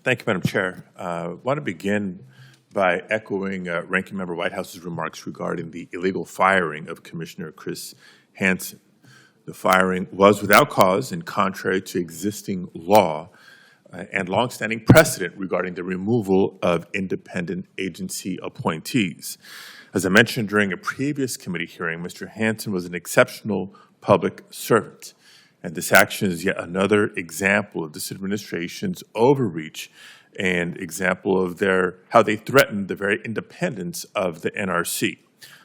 Thank you, Madam Chair. I want to begin by echoing Ranking Member Whitehouse's remarks regarding the illegal firing of Commissioner Chris Hansen. The firing was without cause and contrary to existing law and longstanding precedent regarding the removal of independent agency appointees. As I mentioned during a previous committee hearing, Mr. Hansen was an exceptional public servant. And this action is yet another example of this administration's overreach and example of how they threatened the very independence of the NRC.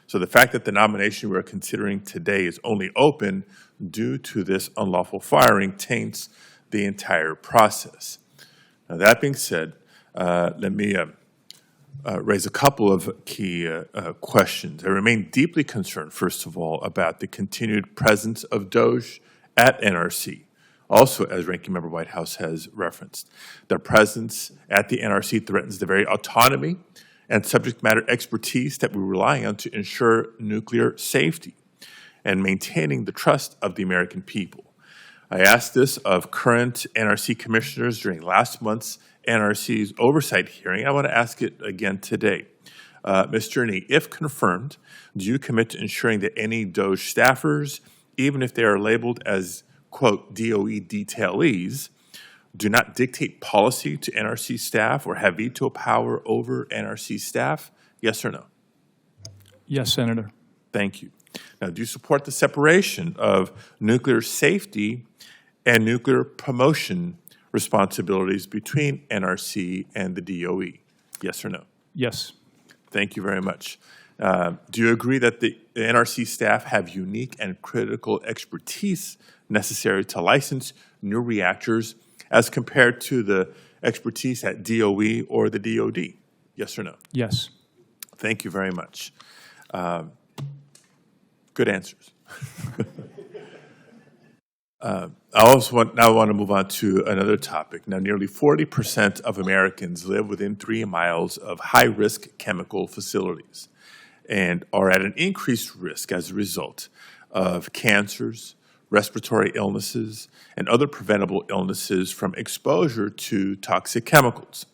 So the fact that the nomination we're considering today is only open due to this unlawful firing taints the entire process. Now, that being said, let me raise a couple of key questions. I remain deeply concerned, first of all, about the continued presence of DOJ at NRC. Also, as Ranking Member Whitehouse has referenced, their presence at the NRC threatens the very autonomy and subject matter expertise that we rely on to ensure nuclear safety and maintaining the trust of the American people. I asked this of current NRC commissioners during last month's NRC's oversight hearing. I want to ask it again today. Mr. Nieh, if confirmed, do you commit to ensuring that any DOJ staffers, even if they are labeled as, quote, DOE detailees, do not dictate policy to NRC staff or have veto power over NRC staff? Yes or no? Yes, Senator. Thank you. Now, do you support the separation of nuclear safety and nuclear promotion responsibilities between NRC and the DOE? Yes or no? Yes. Thank you very much. Do you agree that the NRC staff have unique and critical expertise necessary to license new reactors as compared to the expertise at DOE or the DOD? Yes or no? Yes. Thank you very much. Good answers. I also want to move on to another topic. Now, nearly 40% of Americans live within 3 miles of high-risk chemical facilities and are at an increased risk as a result of cancers, respiratory illnesses, and other preventable illnesses from exposure to toxic chemicals.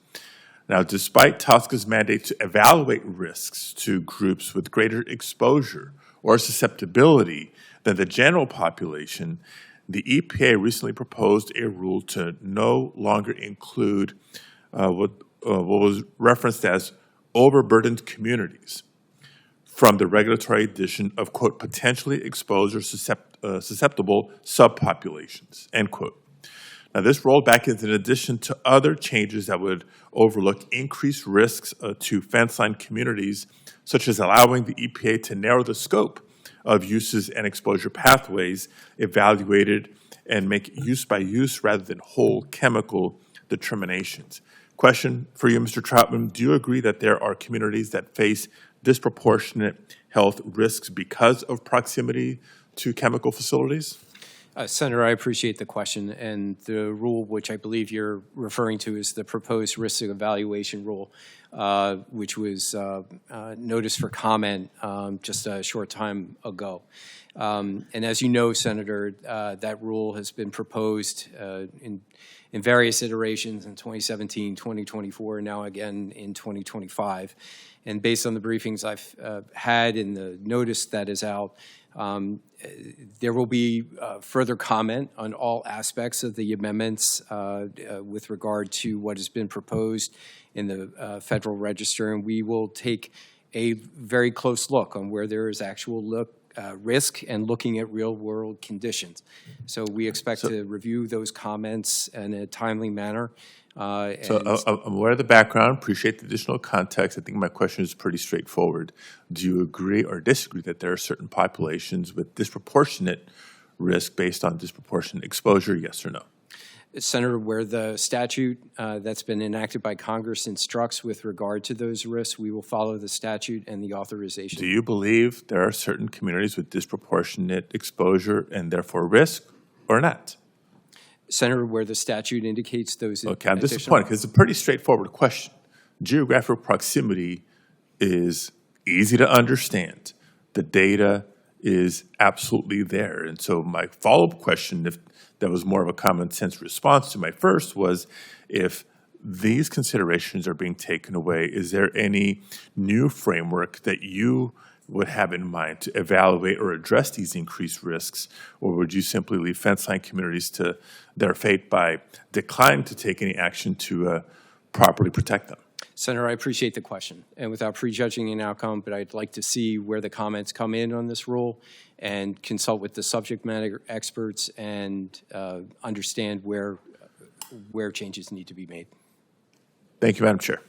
Now, despite TSCA's mandate to evaluate risks to groups with greater exposure or susceptibility than the general population, the EPA recently proposed a rule to no longer include what was referenced as overburdened communities from the regulatory addition of, quote, potentially exposed or susceptible subpopulations, end quote. Now, this rollback is in addition to other changes that would overlook increased risks to fence line communities, such as allowing the EPA to narrow the scope of uses and exposure pathways evaluated and make use by use rather than whole chemical determinations. Question for you, Mr. Troutman, do you agree that there are communities that face disproportionate health risks because of proximity to chemical facilities? Senator, I appreciate the question, and the rule which I believe you're referring to is the proposed risk evaluation rule, which was noticed for comment just a short time ago. And as you know, Senator, that rule has been proposed in various iterations in 2017, 2024, now again in 2025. And based on the briefings I've had and the notice that is out, there will be further comment on all aspects of the amendments with regard to what has been proposed in the Federal Register, and we will take a very close look on where there is actual risk and looking at real-world conditions. So we expect to review those comments in a timely manner. I'm aware of the background, appreciate the additional context. I think my question is pretty straightforward. Do you agree or disagree that there are certain populations with disproportionate risk based on disproportionate exposure, yes or no? Senator, where the statute that's been enacted by Congress instructs with regard to those risks, we will follow the statute and the authorization. Do you believe there are certain communities with disproportionate exposure and therefore risk or not? Senator, where the statute indicates those. Okay, I'm disappointed because it's a pretty straightforward question. Geographic proximity is easy to understand. The data is absolutely there. And so my follow-up question, if that was more of a common sense response to my first, was if these considerations are being taken away, is there any new framework that you would have in mind to evaluate or address these increased risks? Or would you simply leave fence line communities to their fate by declining to take any action to properly protect them? Senator, I appreciate the question. And without prejudging an outcome, but I'd like to see where the comments come in on this rule and consult with the subject matter experts and understand where changes need to be made. Thank you, Madam Chair.